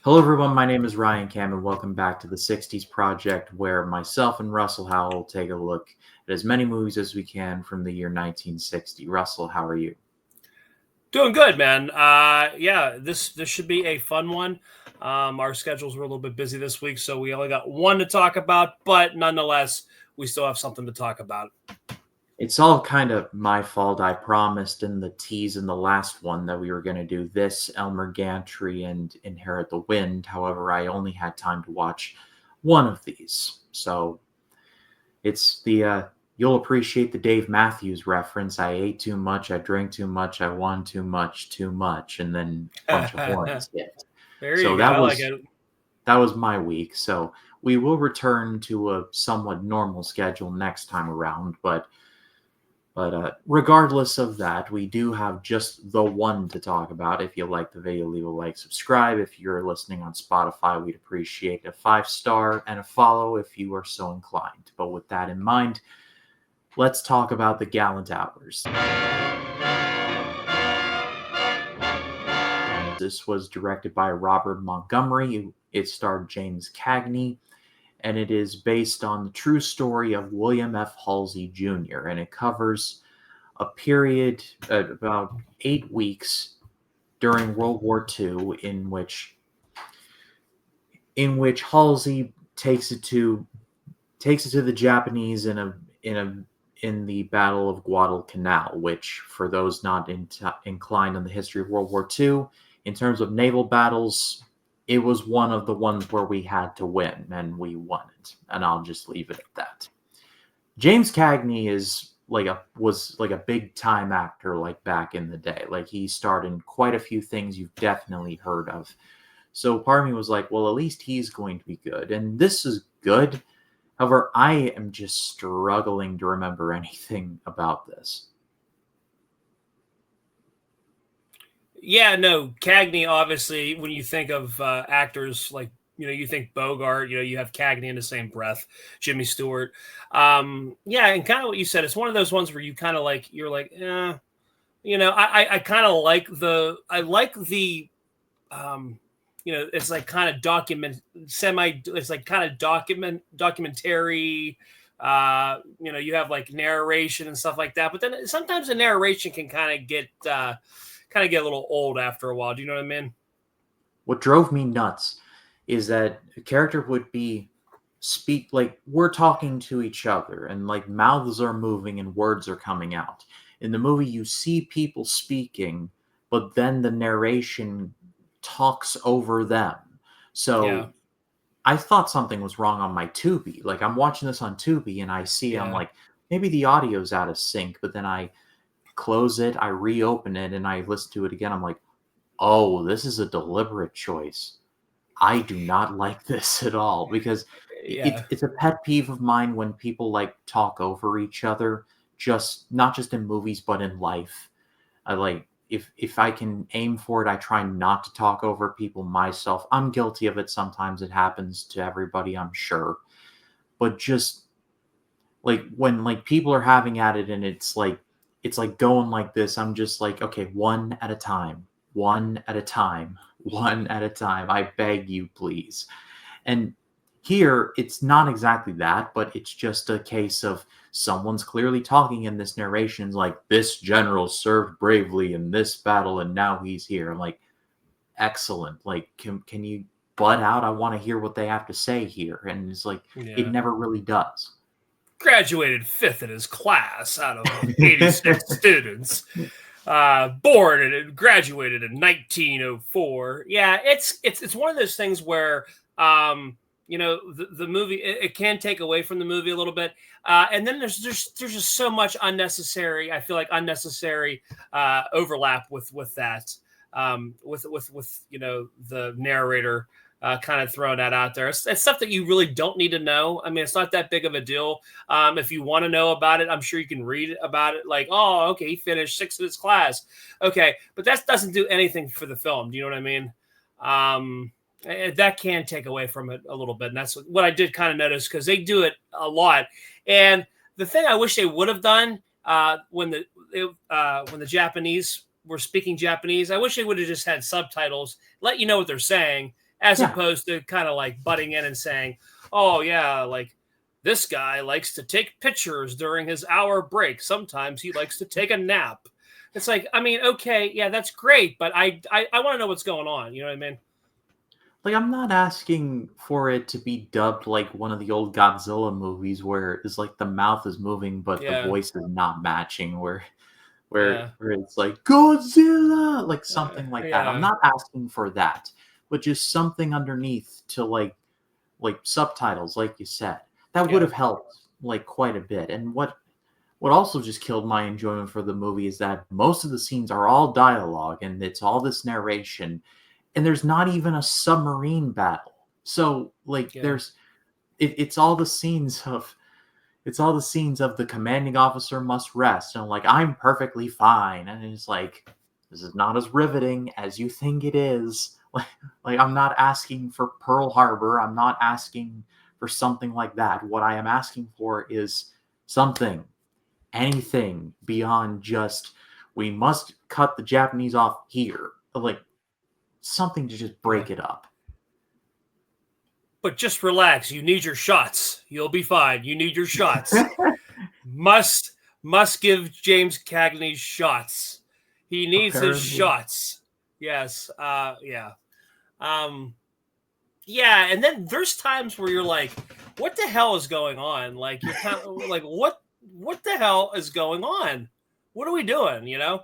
Hello, everyone. My name is Ryan Cam, and welcome back to the 60's Project, where myself and Russell Howell will take a look at as many movies as we can from the year 1960. Russell, how are you? Doing good, man. This should be a fun one. Our schedules were a little bit busy this week, so we only got one to talk about, but nonetheless, we still have something to talk about. It's all kind of my fault. I promised in the tease in the last one that we were going to do this, Elmer Gantry, and Inherit the Wind. However, I only had time to watch one of these. So it's you'll appreciate the Dave Matthews reference. I ate too much, I drank too much, I won too much, and then a bunch of horns hit. There So you go. I like it. that was my week. So we will return to a somewhat normal schedule next time around, but regardless of that, we do have just the one to talk about. If you like the video, leave a like, subscribe. If you're listening on Spotify, we'd appreciate a 5-star and a follow if you are so inclined. But with that in mind, let's talk about the Gallant Hours. This was directed by Robert Montgomery. It starred James Cagney, and it is based on the true story of William F. Halsey Jr., and it covers a period about 8 weeks during World War II in which Halsey takes it to the Japanese in the Battle of Guadalcanal, which, for those not inclined on the history of World War II, in terms of naval battles, it was one of the ones where we had to win, and we won it. And I'll just leave it at that. James Cagney was like a big time actor, like back in the day. Like, he starred in quite a few things you've definitely heard of. So part of me was like, well, at least he's going to be good. And this is good. However, I am just struggling to remember anything about this. Yeah, no, Cagney, obviously, when you think of actors like, you think Bogart, you have Cagney in the same breath, Jimmy Stewart. Yeah, and kind of what you said, it's one of those ones where you kind of like, you're like, I kind of like it's like kind of it's like kind of documentary. You have like narration and stuff like that, but then sometimes the narration can kind of get a little old after a while. Do you know what I mean? What drove me nuts is that a character would speak like we're talking to each other, and like mouths are moving and words are coming out. In the movie, you see people speaking, but then the narration talks over them. So Yeah. I thought something was wrong on my Tubi. Like, I'm watching this on Tubi and I see, I'm Yeah. like, maybe the audio's out of sync, but then I close it, I reopen it, and I listen to it again. I'm like, oh, this is a deliberate choice. I do not like this at all, because Yeah. it's a pet peeve of mine when people like talk over each other, just not just in movies but in life. I like, if I can aim for it, I try not to talk over people myself. I'm guilty of it sometimes. It happens to everybody, I'm sure. But just like when like people are having at it and it's like going like this, I'm just like, okay, one at a time, one at a time, one at a time. I beg you, please. And here, it's not exactly that, but it's just a case of someone's clearly talking in this narration, like, this general served bravely in this battle, and now he's here. I'm like, excellent. Like, can you butt out? I want to hear what they have to say here. And it's like, it Yeah. never really does. Graduated fifth in his class out of 86 students. Born and graduated in 1904. Yeah, it's one of those things where the movie, it can take away from the movie a little bit, and then there's just so much unnecessary. I feel like unnecessary overlap with that, with the narrator. Kind of throwing that out there. It's stuff that you really don't need to know. I mean, it's not that big of a deal. If you want to know about it, I'm sure you can read about it. Like, oh, okay, he finished sixth in his class. Okay, but that doesn't do anything for the film. Do you know what I mean? That can take away from it a little bit. And that's what I did kind of notice, because they do it a lot. And the thing I wish they would have done when the Japanese were speaking Japanese, I wish they would have just had subtitles, let you know what they're saying, as Yeah. opposed to kind of like butting in and saying, oh yeah, like this guy likes to take pictures during his hour break. Sometimes he likes to take a nap. It's like, I mean, okay, yeah, that's great, but I want to know what's going on. You know what I mean? Like, I'm not asking for it to be dubbed like one of the old Godzilla movies where it's like the mouth is moving but the Yeah, voice is not matching, where yeah, it's like Godzilla, like something like that. I'm yeah, not asking for that, but just something underneath to like subtitles, like you said. That would yeah, have helped like quite a bit. And what also just killed my enjoyment for the movie is that most of the scenes are all dialogue and it's all this narration, and there's not even a submarine battle. So like yeah. it's all the scenes of the commanding officer must rest, and like I'm perfectly fine, and it's like this is not as riveting as you think it is. Like I'm not asking for Pearl Harbor. I'm not asking for something like that. What I am asking for is something, anything beyond just we must cut the Japanese off here. Like something to just Yeah. break it up. But just relax. You need your shots. You'll be fine. You need your shots. Must give James Cagney shots. He needs his Apparently. shots. Yes. Yeah. Um yeah, and then there's times where you're like, what the hell is going on? Like you're kind of like what the hell is going on? What are we doing, you know?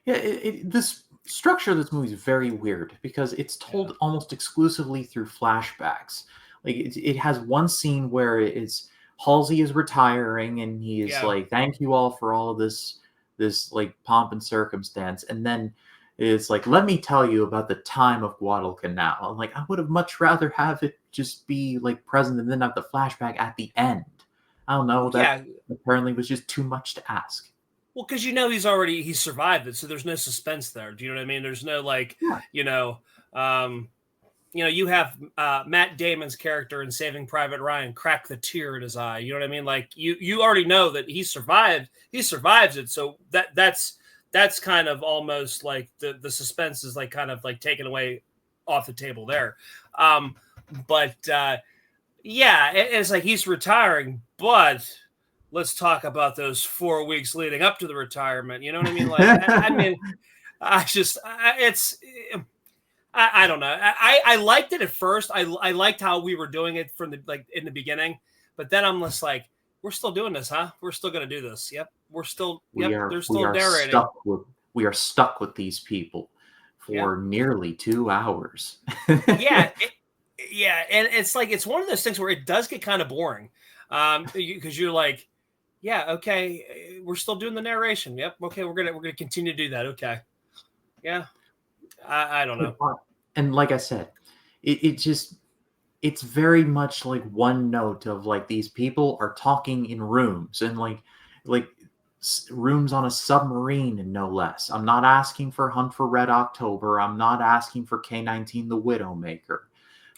Yeah, this structure of this movie is very weird because it's Yeah. told almost exclusively through flashbacks. Like it has one scene where it's Halsey is retiring and he is Yeah. like, "Thank you all for all of this like pomp and circumstance," and then it's like, "Let me tell you about the time of Guadalcanal." I'm like, I would have much rather have it just be like present and then have the flashback at the end. I don't know. That Yeah. apparently was just too much to ask. Well, because he's survived it, so there's no suspense there. Do you know what I mean? There's no like, Yeah. you know, um, you have Matt Damon's character in Saving Private Ryan crack the tear in his eye. You know what I mean? Like you already know that he survived. He survives it, so that's kind of almost like the suspense is like kind of like taken away off the table there. Um, but yeah, it's like he's retiring, but let's talk about those 4 weeks leading up to the retirement. You know what I mean? Like, I mean, I don't know. I liked it at first. I liked how we were doing it from the like in the beginning, but then I'm just like, we're still doing this, huh? We're still gonna do this. Yep, we're still. we Yep, are they're we still are narrating. stuck with these people Yep. for nearly 2 hours. Yeah. Yeah, and it's like it's one of those things where it does get kind of boring, because you're like, yeah, okay, we're still doing the narration. Yep, okay, we're gonna continue to do that. Okay, yeah, I don't know. And like I said, it just it's very much like one note of like these people are talking in rooms and like rooms on a submarine and no less. I'm not asking for Hunt for Red October. I'm not asking for K-19 the Widowmaker.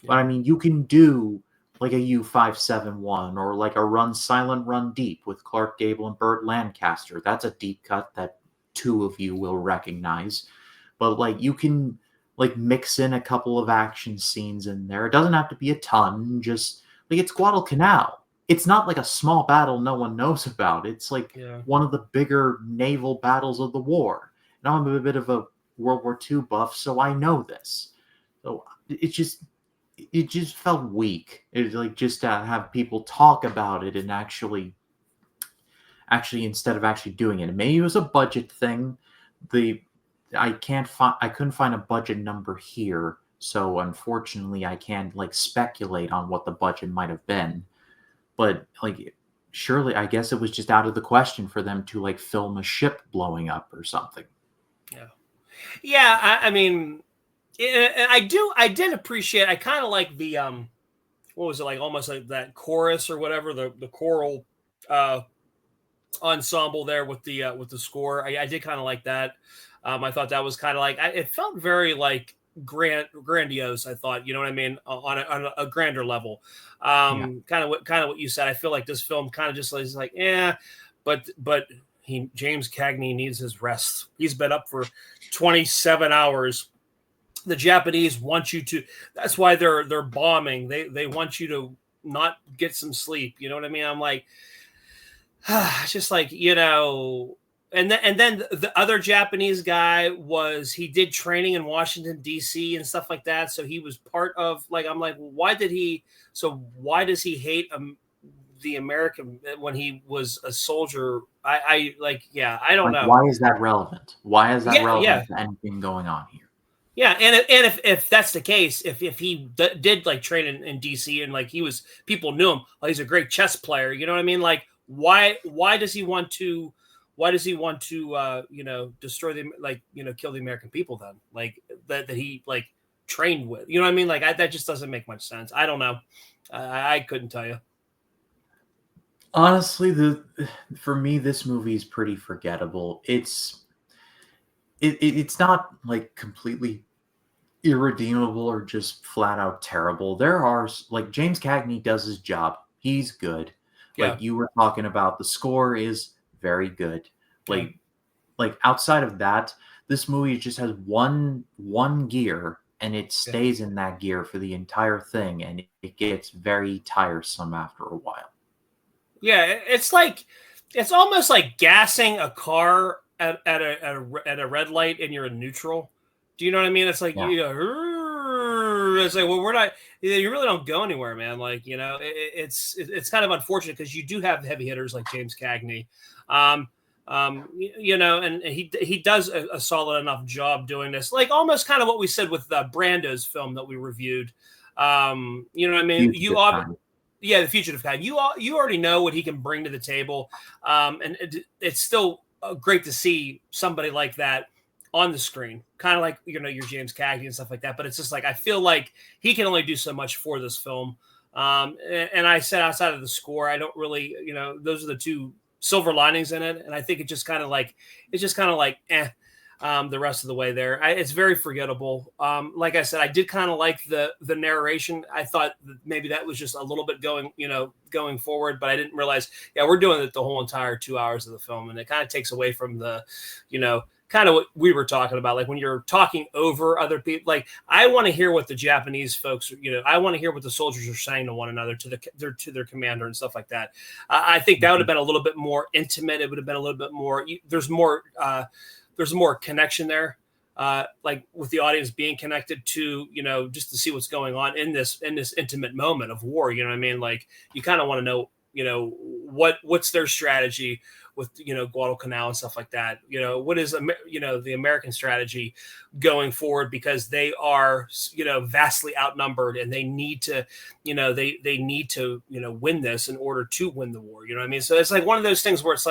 But Yeah, I mean, you can do like a U-571 or like a Run Silent, Run Deep with Clark Gable and Burt Lancaster. That's a deep cut that two of you will recognize. But like you can like mix in a couple of action scenes in there. It doesn't have to be a ton. Just like it's Guadalcanal. It's not like a small battle no one knows about. It's like yeah, one of the bigger naval battles of the war. And I'm a bit of a World War II buff, so I know this. So it just felt weak. It like just to have people talk about it and actually instead of actually doing it. And maybe it was a budget thing. The I couldn't find a budget number here, so unfortunately I can't like speculate on what the budget might have been. But like surely I guess it was just out of the question for them to like film a ship blowing up or something. yeah, yeah. I mean, I did appreciate. I kind of like the what was it like? Almost like that chorus or whatever the choral uh ensemble there with the score. I did kind of like that. I thought that was kind of like it felt very like grandiose. I thought, you know what I mean, on a grander level. Yeah. Kind of what you said. I feel like this film kind of just is like, yeah, but James Cagney needs his rest. He's been up for 27 hours the Japanese want you to. That's why they're bombing. They want you to not get some sleep. You know what I mean? I'm like, it's just like, And then the other Japanese guy he did training in Washington D.C. and stuff like that. So he was part of I'm like, why does he hate the American when he was a soldier? I don't know. Why is that relevant? Why is that relevant to anything going on here? Yeah, and if that's the case, if he did train in DC and people knew him, he's a great chess player. You know what I mean? Why does he want to? Why does he want to? Destroy kill the American people then? That he trained with. You know what I mean? That just doesn't make much sense. I don't know. I couldn't tell you. Honestly, for me, this movie is pretty forgettable. It's not completely irredeemable or just flat out terrible. There are James Cagney does his job. He's good. Yeah. You were talking about, the score is very good. Outside of that, this movie just has one gear and it stays in that gear for the entire thing, and it gets very tiresome after a while. Yeah, it's almost like gassing a car at a red light and you're in neutral. Do you know what I mean? It's like it's like, well, we're not. You really don't go anywhere, man. It's kind of unfortunate because you do have heavy hitters like James Cagney, and he does a solid enough job doing this. Almost kind of what we said with Brando's film that we reviewed. You know what I mean? The Fugitive Kind. You already know what he can bring to the table, and it's still great to see somebody like that on the screen, kind of your James Cagney and stuff like that. But it's just I feel like he can only do so much for this film. And I said, outside of the score, I don't really, those are the two silver linings in it, and I think it's just kind of the rest of the way there. It's very forgettable. Like I said, I did kind of like the narration. I thought that maybe that was just a little bit going forward, but I didn't realize, we're doing it the whole entire 2 hours of the film. And it kind of takes away from the, kind of what we were talking about. When you're talking over other people, I want to hear what the Japanese folks, I want to hear what the soldiers are saying to one another, to their commander and stuff like that. I think that would have been a little bit more intimate. It would have been a little bit more, there's more connection there, with the audience being connected to, just to see what's going on in this intimate moment of war. You know what I mean? You kind of want to know, what's their strategy with, Guadalcanal and stuff like that. What is, the American strategy going forward, because they are, vastly outnumbered, and they need to, they need to, win this in order to win the war. You know what I mean? So it's one of those things where it's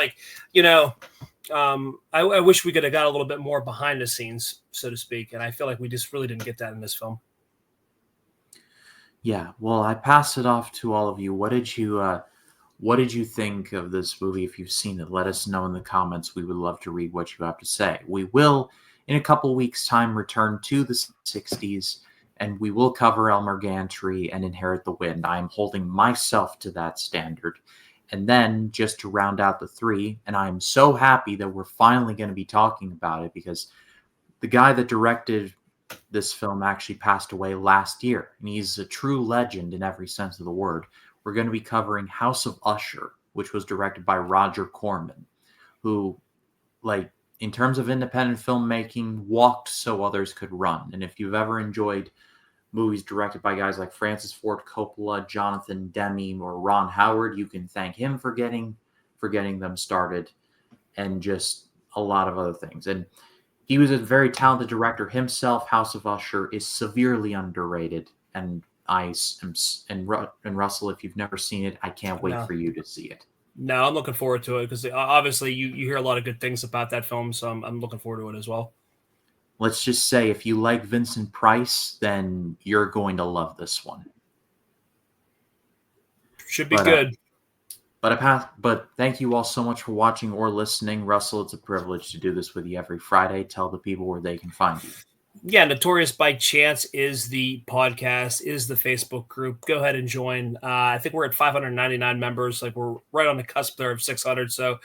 I wish we could have got a little bit more behind the scenes, so to speak. And I feel like we just really didn't get that in this film. Yeah. Well, I pass it off to all of you. What did you think of this movie? If you've seen it, let us know in the comments. We would love to read what you have to say. We will, in a couple weeks' time, return to the 60s, and we will cover Elmer Gantry and Inherit the Wind. I am holding myself to that standard. And then, just to round out the three, and I'm so happy that we're finally going to be talking about it, because the guy that directed this film actually passed away last year, and he's a true legend in every sense of the word. We're going to be covering House of Usher, which was directed by Roger Corman, who, in terms of independent filmmaking, walked so others could run. And if you've ever enjoyed movies directed by guys like Francis Ford Coppola, Jonathan Demme, or Ron Howard, you can thank him for getting them started, and just a lot of other things. And he was a very talented director himself. House of Usher is severely underrated, and Russell, if you've never seen it, I can't wait for you to see it. No, I'm looking forward to it, because obviously you hear a lot of good things about that film, so I'm looking forward to it as well. Let's just say, if you like Vincent Price, then you're going to love this one. Should be good. But thank you all so much for watching or listening. Russell, it's a privilege to do this with you every Friday. Tell the people where they can find you. Yeah, Notorious by Chance is the podcast, is the Facebook group. Go ahead and join. I think we're at 599 members. Like we're right on the cusp there of 600. So,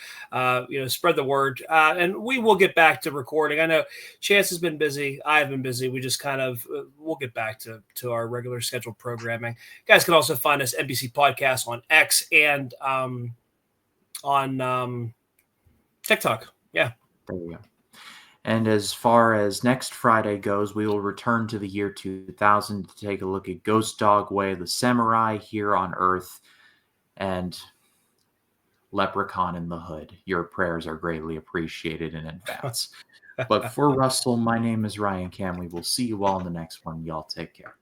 spread the word, and we will get back to recording. I know Chance has been busy. I've been busy. We just kind of we'll get back to our regular scheduled programming. You guys can also find us NBC Podcast on X and on TikTok. Yeah. There we go. And as far as next Friday goes, we will return to the year 2000 to take a look at Ghost Dog Way, the Samurai here on Earth, and Leprechaun in the Hood. Your prayers are greatly appreciated in advance. But for Russell, my name is Ryan Cam. We will see you all in the next one. Y'all take care.